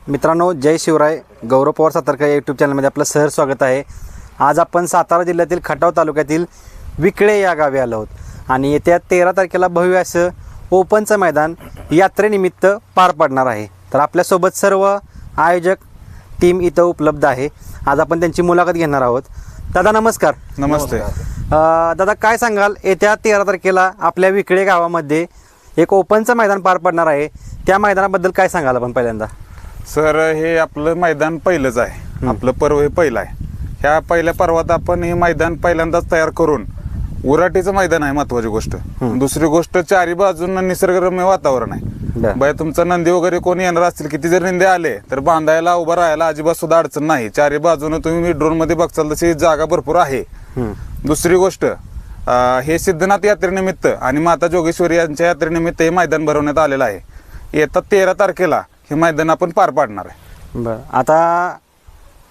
मित्रांनो, जय शिवराय. गौरव पवार सातारकर या यूट्यूब चॅनलमध्ये आपलं सहर्ष स्वागत आहे. आज आपण सातारा जिल्ह्यातील खटाव तालुक्यातील विकळे या गावी आलो आहोत आणि येत्या 13 तारखेला भव्य असं ओपनचं मैदान यात्रेनिमित्त पार पडणार आहे. तर आपल्यासोबत सर्व आयोजक टीम इथं उपलब्ध आहे. आज आपण त्यांची मुलाखत घेणार आहोत. दादा नमस्कार. नमस्ते. दादा काय सांगाल, येत्या 13 तारखेला आपल्या विकळे गावामध्ये एक ओपनचं मैदान पार पडणार आहे, त्या मैदानाबद्दल काय सांगाल आपण पहिल्यांदा? सर, हे आपलं मैदान पहिलंच आहे. आपलं पर्व हे पहिलं आहे. ह्या पहिल्या पर्वात आपण हे मैदान पहिल्यांदाच तयार करून उराटीचं मैदान आहे महत्वाची गोष्ट. दुसरी गोष्ट, चारी बाजून निसर्गरम्य वातावरण आहे. बाय तुमचा नंदी वगैरे कोणी येणार असतील, किती जर नंदी आले तर बांधायला उभं राहायला अजिबात सुद्धा अडचण नाही. चारी बाजून तुम्ही ड्रोन मध्ये बघचाल तशी जागा भरपूर आहे. दुसरी गोष्ट, हे सिद्धनाथ यात्रेनिमित्त आणि माता जोगेश्वरी यांच्या यात्रेनिमित्त हे मैदान भरवण्यात आलेलं आहे. येत्या 13 तारखेला हे मैदान आपण पार पाडणार आहे. बरं, आता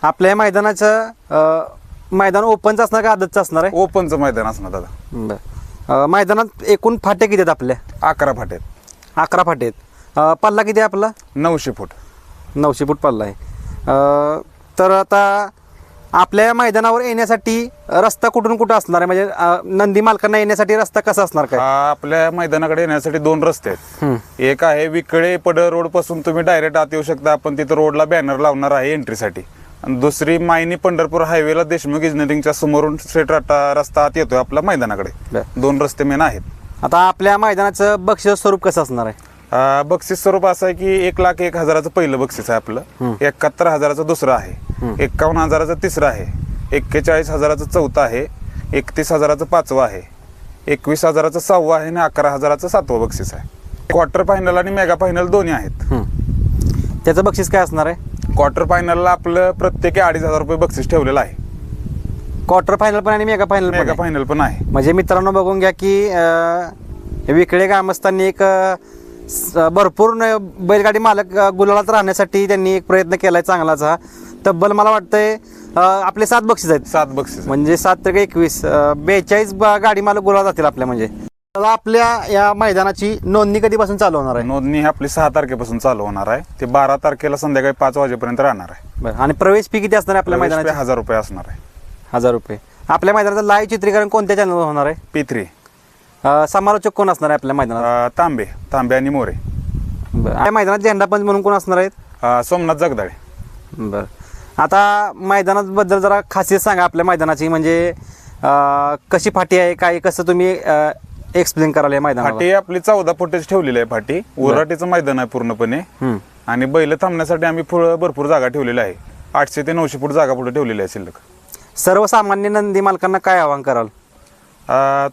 आपल्या मैदानाचं मैदान ओपनचं असणार का आदतचं असणार आहे? ओपनचं मैदान असणार दादा. बरं, मैदानात एकूण फाटे किती आहेत आपल्या? 11 फाटे आहेत. 11 फाटे आहेत. पल्ला किती आहे आपला? 900 फूट. 900 फूट पल्ला आहे. तर आता आपल्या मैदानावर येण्यासाठी रस्ता कुठून कुठं असणार आहे? म्हणजे नंदी मालकांना येण्यासाठी रस्ता कसा असणार काय? आपल्या मैदानाकडे येण्यासाठी 2 रस्ते आहेत. एक आहे विकळे पडळ रोड पासून तुम्ही डायरेक्ट आत येऊ शकता. आपण तिथं रोडला बॅनर लावणार आहे एंट्रीसाठी. आणि दुसरी मायनी पंढरपूर हायवेला देशमुख इंजिनिअरिंगच्या समोरून स्ट्रेट रस्ता आत येतोय आपल्या मैदानाकडे. 2 रस्ते मेन आहेत. आता आपल्या मैदानाचं बक्षीस स्वरूप कसं असणार आहे? बक्षीस स्वरूप असं आहे की 1,01,000चं पहिलं बक्षीस आहे आपलं. 71,000चं दुसरं आहे. 51,000चं तिसरं आहे. 41,000चं चौथं आहे. 31,000चं पाचवं आहे. 21,000चं 6वं आहे आणि 11,000चं 7वं बक्षीस आहे. क्वार्टर फायनल आणि मेगा फायनल दोन्ही आहेत. त्याचं बक्षीस काय असणार आहे? क्वार्टर फायनलला आपलं प्रत्येकी 2,500 रुपये बक्षीस ठेवलेलं आहे. क्वार्टर फायनल पण आणि मेगा फायनल पण आहे. म्हणजे मित्रांनो बघून घ्या की विकळे ग्रामस्थांनी एक भरपूर बैलगाडी मालक गुलालात राहण्यासाठी त्यांनी एक प्रयत्न केलाय चांगलाच. हा तब्बल मला वाटतंय आपले 7 बक्षीस आहेत. 7 बक्षीस म्हणजे 7 × 21 42 गाडी मालक गुलाल जातील आपल्या. म्हणजे आपल्या या मैदानाची नोंदणी कधीपासून चालू होणार आहे? नोंदणी ही आपली 6 तारखेपासून चालू होणार आहे. ते 12 तारखेला संध्याकाळी 5 वाजेपर्यंत राहणार आहे. बरं, आणि प्रवेश फी किती असणार आहे आपल्या मैदानाची? 1,000 रुपये असणार आहे. 1,000 रुपये. आपल्या मैदानाचं लाईव्ह चित्रीकरण कोणत्या चॅनलवर होणार आहे? P3. समालोचक कोण असणार आहे आपल्या मैदानात? तांबे आणि मोरे. बरं, मैदानात झेंडापंच म्हणून कोण असणार आहेत? सोमनाथ जगदाळे. बरं, आता मैदानाबद्दल जरा खासियत सांगा आपल्या मैदानाची. म्हणजे कशी फाटी आहे, काय कसं तुम्ही एक्सप्लेन कराल या मैदानाला? फाटी आपली 14 फुटेच ठेवलेली आहे. फाटी उराटीचं मैदान आहे पूर्णपणे. आणि बैल थांबण्यासाठी आम्ही भरपूर जागा ठेवलेली आहे. 800 ते 900 फूट जागा पुढे ठेवलेली आहे शिल्लक. सर्वसामान्य नंदी मालकांना काय आवाहन कराल?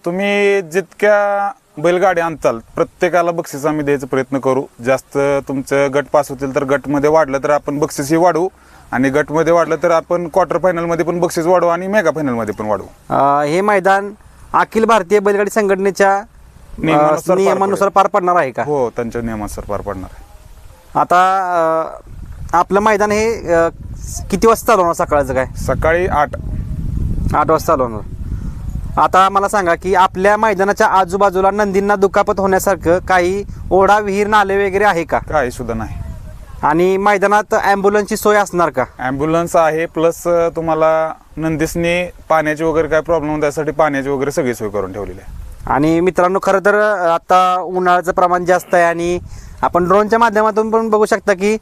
तुम्ही जितक्या बैलगाडी आणताल प्रत्येकाला बक्षीस आम्ही द्यायचा प्रयत्न करू. जास्त तुमचं गट पास होतील तर गटमध्ये वाढलं तर आपण बक्षीसही वाढवू, आणि गटमध्ये वाढलं तर आपण क्वार्टर फायनलमध्ये पण बक्षीस वाढवू आणि मेगा फायनलमध्ये पण वाढवू. हे मैदान अखिल भारतीय बैलगाडी संघटनेच्या नियमानुसार पार पडणार आहे का? हो, त्यांच्या नियमानुसार पार पडणार आहे. आता आपलं मैदान हे किती वाजता चालू होणार? सकाळचं काय? सकाळी 8 वाजता चालू होणार. आता मला सांगा की आपल्या मैदानाच्या आजूबाजूला नंदींना दुखापत होण्यासारखं काही ओढा, विहीर, नाले वगैरे आहे का? काही सुद्धा नाही. आणि मैदानात ॲम्ब्युलन्सची सोय असणार का? ॲम्ब्युलन्स आहे, प्लस तुम्हाला नंदीसनी पाण्याची वगैरे काय प्रॉब्लेम त्यासाठी पाण्याची वगैरे सगळी सोय करून ठेवलेली आहे. आणि मित्रांनो, खरं तर आता उन्हाळ्याचं प्रमाण जास्त आहे आणि आपण ड्रोनच्या माध्यमातून पण बघू शकता की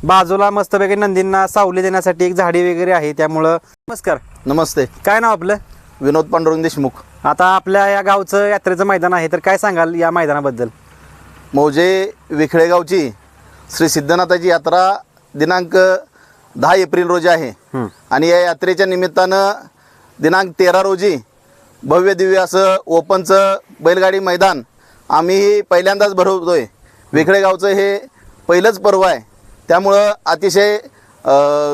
बाजूला मस्तपैकी नंदींना सावली देण्यासाठी एक झाडी वगैरे आहे. त्यामुळं नमस्कार. नमस्ते. काय नाव आपलं? विनोद पांडुरंग देशमुख. आता आपल्या या गावचं यात्रेचं मैदान आहे, तर काय सांगाल या मैदानाबद्दल? मौजे विखळे गावची श्री सिद्धनाथाची यात्रा दिनांक 10 एप्रिल रोजी आहे. आणि या यात्रेच्या निमित्तानं दिनांक 13 रोजी भव्य दिव्य असं ओपनचं बैलगाडी मैदान आम्ही पहिल्यांदाच भरवतोय. विखळे गावचं हे पहिलंच पर्व आहे, त्यामुळं अतिशय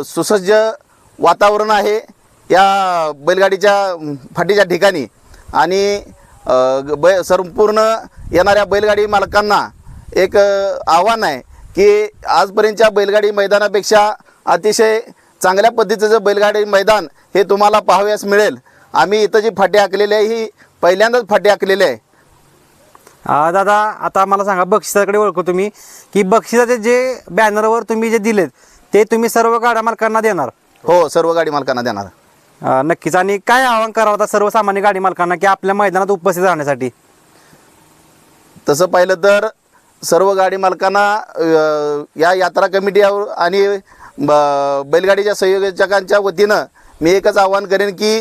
सुसज्ज वातावरण आहे या बैलगाडीच्या फाटीच्या ठिकाणी. आणि संपूर्ण येणाऱ्या बैलगाडी मालकांना एक आव्हान आहे की आजपर्यंतच्या बैलगाडी मैदानापेक्षा अतिशय चांगल्या पद्धतीचं बैलगाडी मैदान हे तुम्हाला पाहावयास मिळेल. आम्ही इथं जी फाटी आखलेली आहे ही पहिल्यांदाच फाटी आखलेली आहे. दादा आता मला सांगा, बक्षिसाकडे ओळखतो तुम्ही की बक्षिसाचे जे बॅनरवर तुम्ही जे दिलेत ते तुम्ही सर्व गाड्या मालकांना देणार. हो, सर्व गाडी मालकांना देणार. नक्कीच. आणि काय आवाहन करावं आता सर्वसामान्य गाडी मालकांना की आपल्या मैदानात उपस्थित राहण्यासाठी? तसं पाहिलं तर सर्व गाडी मालकांना या यात्रा कमिटी आणि बैलगाडीच्या संयोजकांच्या वतीनं मी एकच आवाहन करेन की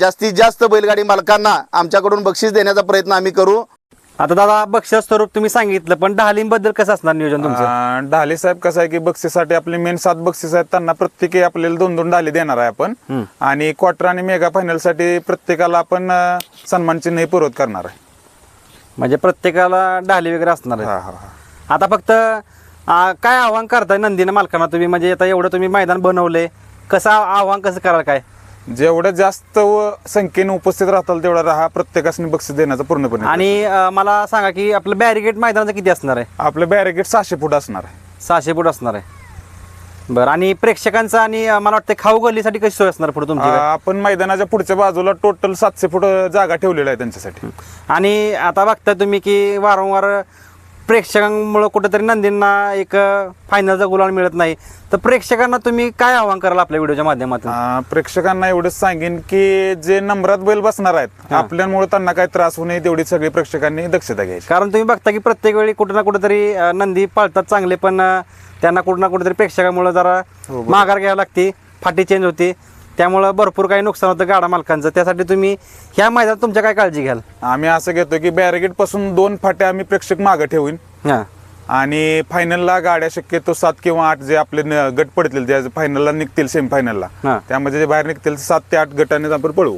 जास्तीत जास्त बैलगाडी मालकांना आमच्याकडून बक्षीस देण्याचा प्रयत्न आम्ही करू. आता दादा बक्षीस स्वरूप तुम्ही सांगितलं, पण ढालींबद्दल कसं असणार नियोजन तुमचं? ढाले साहेब कसं आहे की बक्षीसाठी आपले मेन 7 बक्षीस आहेत, त्यांना प्रत्येकी आपल्याला 2-2 ढाले देणार आहे आपण. आणि क्वार्टर आणि मेगा फायनल साठी प्रत्येकाला आपण सन्मान चिन्ह पुरवत करणार आहे. म्हणजे प्रत्येकाला ढाली वगैरे असणार आहे. हा हा हा. आता फक्त काय आव्हान करताय नंदीने मालकांना तुम्ही? म्हणजे आता एवढं तुम्ही मैदान बनवले, कसं आव्हान कसं कराल काय? जेवढं जास्त संख्येने उपस्थित राहताल तेवढा राहा, प्रत्येकाने बक्षीस देण्याचा पूर्णपणे. आणि मला सांगा की आपलं बॅरिगेट मैदानाचं किती असणार आहे? आपलं बॅरिगेट 600 फूट असणार आहे. 600 फूट असणार आहे. बरं. आणि प्रेक्षकांचं आणि मला वाटतं खाऊ गल्लीसाठी कशी सोय असणार पुढे तुमची? आपण मैदानाच्या पुढच्या बाजूला टोटल 700 फूट जागा ठेवलेली आहे त्यांच्यासाठी. आणि आता बघता तुम्ही की वारंवार प्रेक्षकांमुळे कुठेतरी नंदींना एक फायनलचा गुलाल मिळत नाही, तर प्रेक्षकांना तुम्ही काय आवाहन कराल आपल्या व्हिडिओच्या माध्यमातून? प्रेक्षकांना एवढंच सांगेन की जे नंबरात बैल बसणार आहेत आपल्यामुळे त्यांना काही त्रास होऊ नये तेवढी सगळी प्रेक्षकांनी दक्षता घ्यायची. कारण तुम्ही बघता की प्रत्येक वेळी कुठं ना कुठेतरी नंदी पाळतात चांगले, पण त्यांना कुठं ना कुठेतरी प्रेक्षकांमुळे जरा माघार घ्यावी लागते, फाटी चेंज होते, त्यामुळं भरपूर काही नुकसान होतं गाडा मालकांचं. त्यासाठी तुम्ही ह्या मैदानात तुमच्या काय काळजी घ्याल? आम्ही असं घेतो की बॅरिगेट पासून 2 फाट्या आम्ही प्रेक्षक मागं ठेवून हां. आणि फायनलला गाड्या शक्यतो 7 किंवा 8 जे आपले गट पडतील त्या फायनलला निघतील सेमीफायनलला, हां. त्यामध्ये जे बाहेर निघतील 7 ते 8 गटाने आपण पळवू.